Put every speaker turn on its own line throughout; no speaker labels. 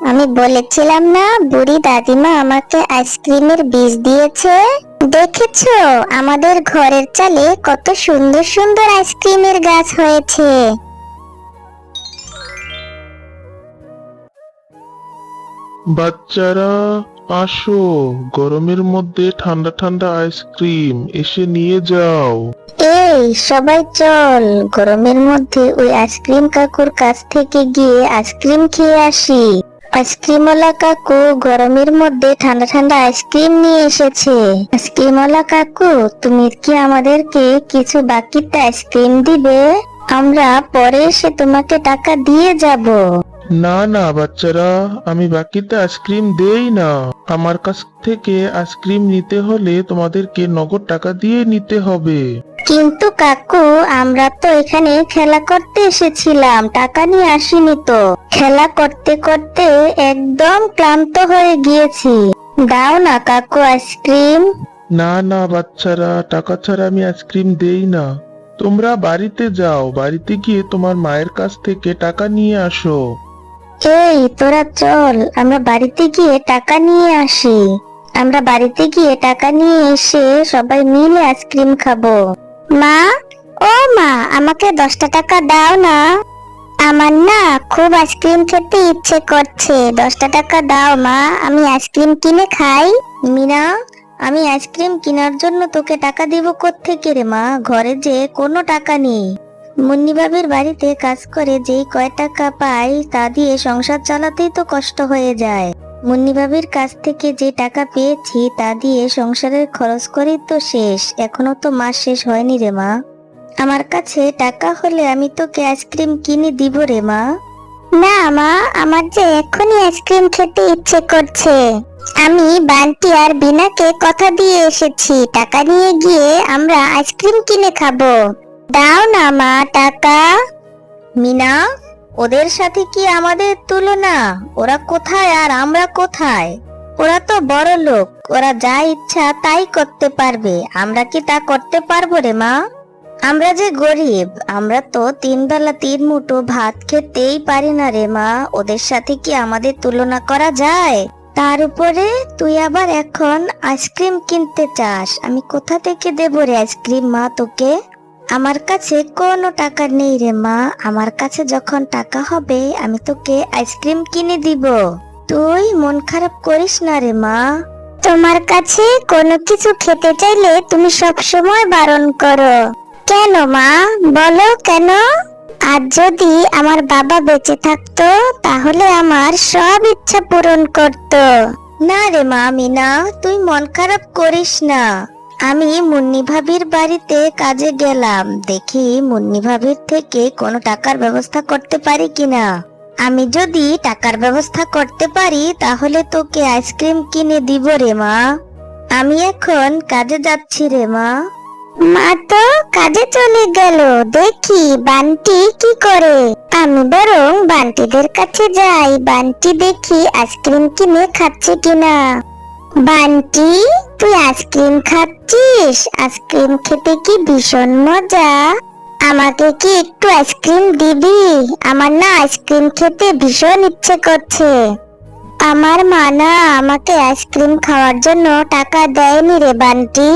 আমি বলেছিলাম না বুড়ি দাদিমা আমাকে আইসক্রিমের বীজ দিয়েছে। দেখেছো আমাদের ঘরের চালে কত সুন্দর সুন্দর আইসক্রিমের গাছ হয়েছে।
বাচ্চারা, আসো, গরমের মধ্যে ঠান্ডা ঠান্ডা আইসক্রিম এসে নিয়ে যাও।
এই সবাই চল, গরমের মধ্যে ওই আইসক্রিম কাকুর কাছ থেকে গিয়ে আইসক্রিম খেয়ে আসি। আইসক্রিমওয়ালা কাকু গরমের মধ্যে ঠান্ডা ঠান্ডা আইসক্রিম নিয়ে এসেছে। আইসক্রিমওয়ালা কাকু, তুমি কি আমাদেরকে কিছু বাকিতে আইসক্রিম দিবে? আমরা পরে এসে তোমাকে টাকা দিয়ে যাব।
না না বাচ্চারা, আমি বাকিতে আইসক্রিম দেই না। আমার কাছ থেকে আইসক্রিম নিতে হলে তোমাদেরকে নগদ টাকা দিয়ে নিতে হবে।
কিন্তু কাকু, আমরা তো এখানে খেলা করতে এসেছিলাম, টাকা নিয়ে আসিনি তো। খেলা করতে করতে একদম ক্লান্ত হয়ে গিয়েছি। দাও না কাকু আইসক্রিম।
না না বাচ্চারা, টাকা ছাড়া আমি আইসক্রিম দেই না। তোমরা বাড়িতে যাও, বাড়িতে গিয়ে তোমার মায়ের কাছ থেকে টাকা নিয়ে আসো।
এই তোরা চল, আমরা বাড়িতে গিয়ে টাকা নিয়ে আসি। আমরা বাড়িতে গিয়ে টাকা নিয়ে এসে সবাই মিলে আইসক্রিম খাবো। মা, ও মা, আমাকে 10টা টাকা দাও না। আমার না খুব আইসক্রিম খেতে ইচ্ছে করছে, 10টা টাকা দাও মা, আমি আইসক্রিম কিনে খাই। মিনা, আমি আইসক্রিম কেনার জন্য তোকে টাকা দিব কোত্থেকে রে মা? ঘরে যে কোনো টাকা নেই। মুন্নি ভাবির বাড়িতে কাজ করে যেই কয় টাকা পাই তা দিয়ে সংসার চালাতেই তো কষ্ট হয়ে যায়। মুন্নি ভাবির কাছ থেকে যে টাকা পেয়েছি তা দিয়ে সংসারের খরচ করেই তো শেষ, এখনো তো মাস শেষ হয়নি রে মা। আমার কাছে টাকা হলে আমি তোকে আইসক্রিম কিনে দিব রে মা। না মা, আমার যে এখনই আইসক্রিম খেতে ইচ্ছে করছে। আমি বান্টি আর বিনাকে কথা দিয়ে এসেছি, টাকা নিয়ে গিয়ে আমরা আইসক্রিম কিনে খাবো। দাও না মা টাকা। মিনা, ওদের সাথে কি আমাদের তুলনা? ওরা কোথায় আর আমরা কোথায়? ওরা তো বড় লোক, ওরা যা ইচ্ছা তাই করতে পারবে, আমরা কি তা করতে পারবো রে মা? আমরা যে গরিব, আমরা তো 3 বেলা 3 মুঠো ভাত খেতেই পারি না রে মা। ওদের সাথে কি আমাদের তুলনা করা যায়? তার উপরে তুই আবার এখন আইসক্রিম কিনতে চাস, আমি কোথা থেকে দেবো রে আইসক্রিম মা তোকে? আমার কাছে কোনো টাকা নেই রে মা, আমার কাছে যখন টাকা হবে আমি তোকে আইসক্রিম কিনে দিব। তুই মন খারাপ করিস না রে মা। তোমার কাছে কোনো কিছু খেতে চাইলে তুমি সব সময় বারণ করো। কেন মা, বলো কেন? আজ যদি আমার বাবা বেঁচে থাকতো তাহলে আমার সব ইচ্ছা পূরণ করতো। না রে মা মিনা, তুই মন খারাপ করিস না। আমি মুন্নি ভাবির বাড়িতে কাজে গেলাম, দেখি মুন্নি ভাবির থেকে কোনো টাকার ব্যবস্থা করতে পারি কিনা। আমি যদি টাকার ব্যবস্থা করতে পারি তাহলে তোকে আইসক্রিম কিনে দিব রে মা। আমি এখন কাজে যাচ্ছি রে মা। মা তো কাজে চলে গেল, দেখি বান্টি কি করে। আমি বরং বান্টিদের কাছে যাই, বান্টি দেখি আইসক্রিম কিনে খাচ্ছে কিনা। বান্টি, তুই আইসক্রিম খাচ্ছিস? আইসক্রিম খেতে কি ভীষণ মজা। আমাকে কি একটু আইসক্রিম দিবি? আমার না আইসক্রিম খেতে ভীষণ ইচ্ছে করছে। আমার মা না আমাকে আইসক্রিম খাওয়ার জন্য টাকা দেয়নি রে বান্টি।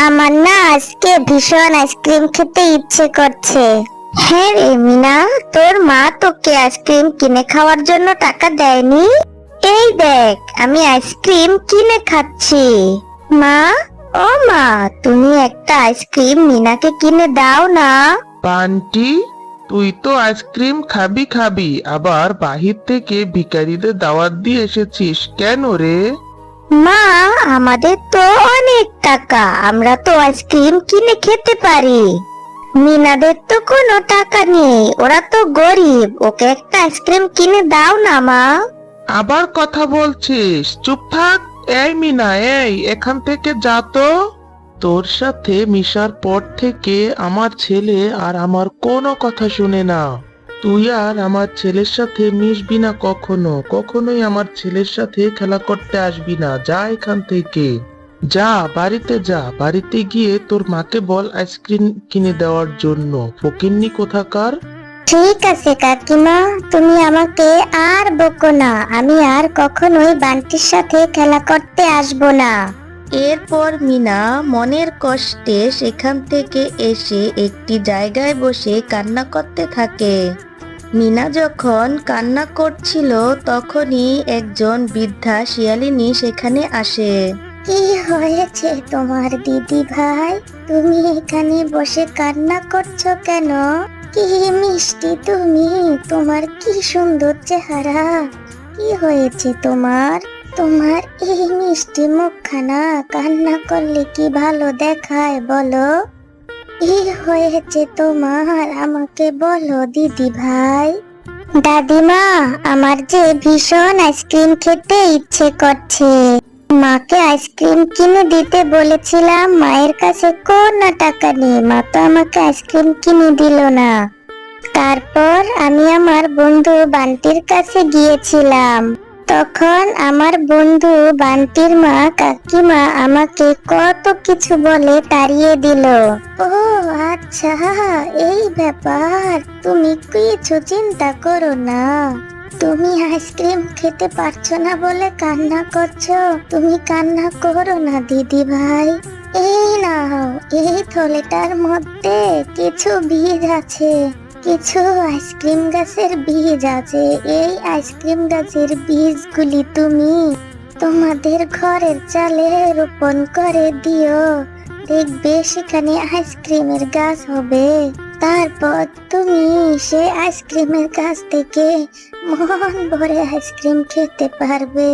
আমার না আজকে ভীষণ আইসক্রিম খেতে ইচ্ছে করছে। হ্যাঁ রে মিনা, তোর মা তোকে আইসক্রিম কিনে খাওয়ার জন্য টাকা দেয়নি? এই দেখ, আমি আইসক্রিম কিনে খাচ্ছি। মা, ও মা, তুমি একটা আইসক্রিম মিনাকে কিনে দাও না।
বান্টি, তুই তো আইসক্রিম খাবি খাবি, আবার বাহির থেকে ভিখারিদের দাওয়াত দিয়ে এসেছিস কেন রে?
মা, আমাদের তো অনেক টাকা, আমরা তো আইসক্রিম কিনে খেতে পারি। মিনাদের তো কোনো টাকা নেই, ওরা তো গরিব, ওকে একটা আইসক্রিম কিনে দাও না মা।
আবার কথা বলছিস? চুপ থাক। এই মিনা, এই এখান থেকে যা তো। তোর সাথে মিশার পর থেকে আমার ছেলে আর আমার কোনো কথা শুনে না। তুই আর আমার ছেলের সাথে মিশবি না কখনো, কখনোই আমার ছেলের সাথে খেলা করতে আসবি না। যা এখান থেকে, যা বাড়িতে যা, বাড়িতে গিয়ে তোর মাকে বল আইসক্রিম কিনে দেওয়ার জন্য। ফকিন্নি কোথাকার।
ঠিক আছে কাকিমা, তুমি আমাকে আর বকো না। আমি আর কখনোই বান্টির সাথে খেলা করতে আসবো না।
এরপর মিনা মনের কষ্টে সেখান থেকে এসে একটি জায়গায় বসে কান্না করতে থাকে। মিনা যখন কান্না করছিল তখনই একজন বৃদ্ধা শিয়ালিনী সেখানে আসে।
কি হয়েছে তোমার দিদি ভাই? তুমি এখানে বসে কান্না করছো কেন? কি মিষ্টি তুমি, তোমার কি সুন্দর চেহারা। কি হয়েছে তোমার? তোমার এই মিষ্টি মুখখানা কান্না করলে কি ভালো দেখায় বলো? কি হয়েছে তোমার, আমাকে বলো দিদি ভাই। দাদিমা, আমার যে ভীষণ আইসক্রিম খেতে ইচ্ছে করছে। মাকে আইসক্রিম কিনে দিতে বলেছিলাম, মায়ের কাছে কোনো টাকা নেই, মা তো আমাকে আইসক্রিম কিনে দিল না। তারপর আমি আমার বন্ধু বান্টির কাছে গিয়েছিলাম। তখন আমার বন্ধু বান্টির মা কাকিমা আমাকে কত কিছু বলে তাড়িয়ে দিল। ও আচ্ছা, এই ব্যাপার। তুমি কিছু চিন্তা করো না। তুমি আইসক্রিম খেতে পারছো না বলে কান্না করছো। তুমি কান্না করো না দিদি ভাই। এই নাও, এই থলেটার মধ্যে কিছু বীজ আছে, কিছু আইসক্রিম গাছের বীজ আছে। এই আইসক্রিম গাছের বীজগুলি তুমি তোমাদের ঘরের চালে রোপণ করে দিও। দেখবে সেখানে আইসক্রিমের গাছ হবে। তারপর তুমি সে আইসক্রিমের গাছ থেকে মন ভরে আইসক্রিম খেতে পারবে।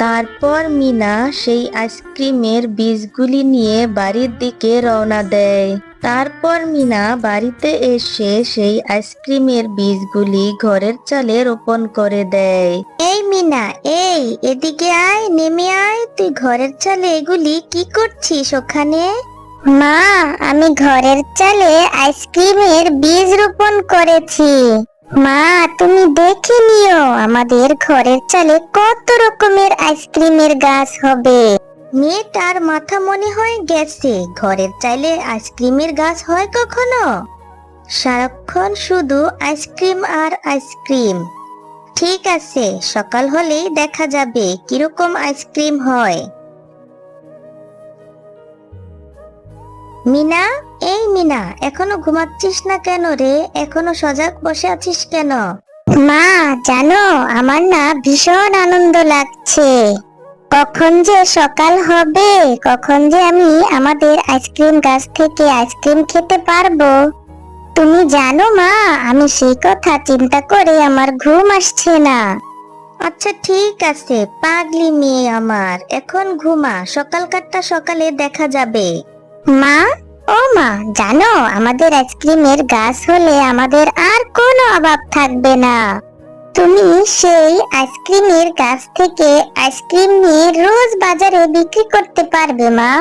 তারপর মিনা সেই আইসক্রিমের বীজগুলি নিয়ে বাড়ির দিকে রওনা দেয়। তারপর মিনা বাড়িতে এসে সেই আইসক্রিমের বীজগুলি ঘরের চালে রোপণ করে দেয়।
এই মিনা, এই এদিকে আয়, নেমে আয়। তুই ঘরের চালে এগুলি কি করছিস ওখানে? মা, আমি ঘরের চালে আইসক্রিমের বীজ রোপণ করেছি। মা, তুমি দেখে নিও, আমাদের ঘরের চালে কত রকমের আইসক্রিমের গাছ হবে। মেয়েটার মাথা মনে হয় গেছে, ঘরের চাইলে আইসক্রিমের গাছ হয় কখনো? সারাক্ষণ শুধু আইসক্রিম আর আইসক্রিম। ঠিক আছে, সকাল হলেই দেখা যাবে কিরকম আইসক্রিম হয়। মিনা, এই মিনা, এখনো ঘুমাচ্ছিস না কেন রে? এখনো সজাগ বসে আছিস কেন? মা, জানো আমার না ভীষণ আনন্দ লাগছে। কখন যে সকাল হবে, কখন যে আমি আমাদের আইসক্রিম গাছ থেকে আইসক্রিম খেতে পারবো। তুমি জানো মা, আমি সেই কথা চিন্তা করে আমার ঘুম আসছে না। আচ্ছা ঠিক আছে পাগলি মেয়ে আমার, এখন ঘুমা, সকালকারটা সকালে দেখা যাবে। মা, ও মা, জানো আমাদের আইসক্রিমের গাছ হলে আমাদের আর কোনো অভাব থাকবে না। তুমি সেই আইসক্রিমের গাছ থেকে আইসক্রিম নিয়ে রোজ বাজারে বিক্রি করতে পারবে মা।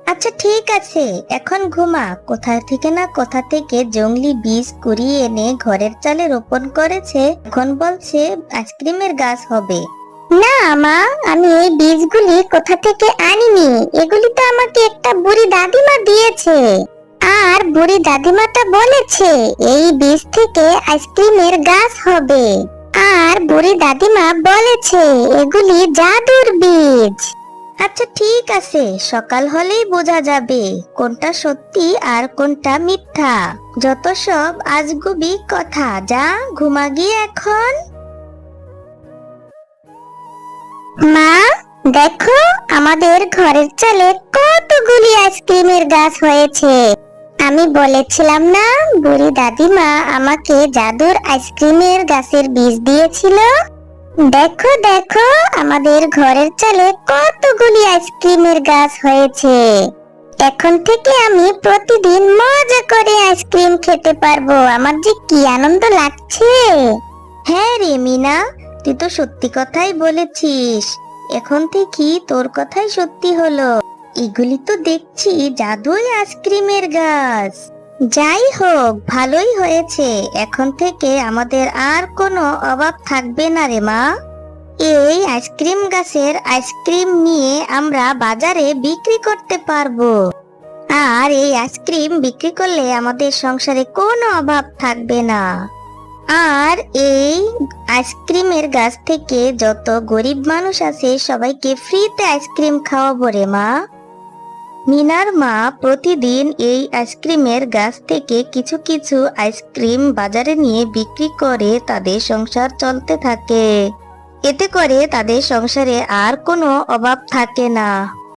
আচ্ছা ঠিক আছে, এখন ঘুমা। কোথা থেকে না কোথা থেকে জংলি বীজ কুড়িয়ে এনে ঘরের চালে রোপণ করেছে, এখন বলছে আইসক্রিমের গাছ হবে। না মা, আমি এই বীজগুলি কোথা থেকে আনিনি, এগুলি তো আমাকে একটা বুড়ি দাদিমা দিয়েছে। আর বুড়ি দাদিমাটা বলেছে এই বীজ থেকে আইসক্রিমের গাছ হবে। আর বুড়ি দাদিমা বলেছে এগুলি জাদুর বীজ। আচ্ছা ঠিক আছে, সকাল হলেই বোঝা যাবে কোনটা সত্যি আর কোনটা মিথ্যা। যত সব আজগুবি কথা, যা ঘুমা গিয়ে এখন। মা, দেখো আমাদের ঘরের চালে কতগুলি আইসক্রিমের গাছ হয়েছে। আমি বলেছিলাম না বুড়ি দাদিমা আমাকে জাদুর আইসক্রিমের গাছের বীজ দিয়েছিল। দেখো দেখো, আমাদের ঘরের চালে কতগুলি আইসক্রিমের গাছ হয়েছে। এখন থেকে আমি প্রতিদিন মজা করে আইসক্রিম খেতে পারবো। আমার যে কি আনন্দ লাগছে। হ্যাঁ রে মিনা, তুই তো সত্যি কথাই বলেছিস। এখন থেকে তোর কথাই সত্যি হলো। এগুলি তো দেখছি জাদুই আইসক্রিমের গাছ। যাই হোক, ভালোই হয়েছে। এখন থেকে আমাদের আর কোনো অভাব থাকবে না রে মা। এই আইসক্রিম গাছের আইসক্রিম নিয়ে আমরা বাজারে বিক্রি করতে পারবো। আর এই আইসক্রিম বিক্রি করলে আমাদের সংসারে কোনো অভাব থাকবে না। আর এই আইসক্রিমের গাছ থেকে যত গরিব মানুষ আছে সবাইকে ফ্রিতে আইসক্রিম খাওয়াবো রে মা।
মিনার মা প্রতিদিন এই আইসক্রিমের গাছ থেকে কিছু কিছু আইসক্রিম বাজারে নিয়ে বিক্রি করে তাদের সংসার চলতে থাকে। এতে করে তাদের সংসারে আর কোনো অভাব থাকে না।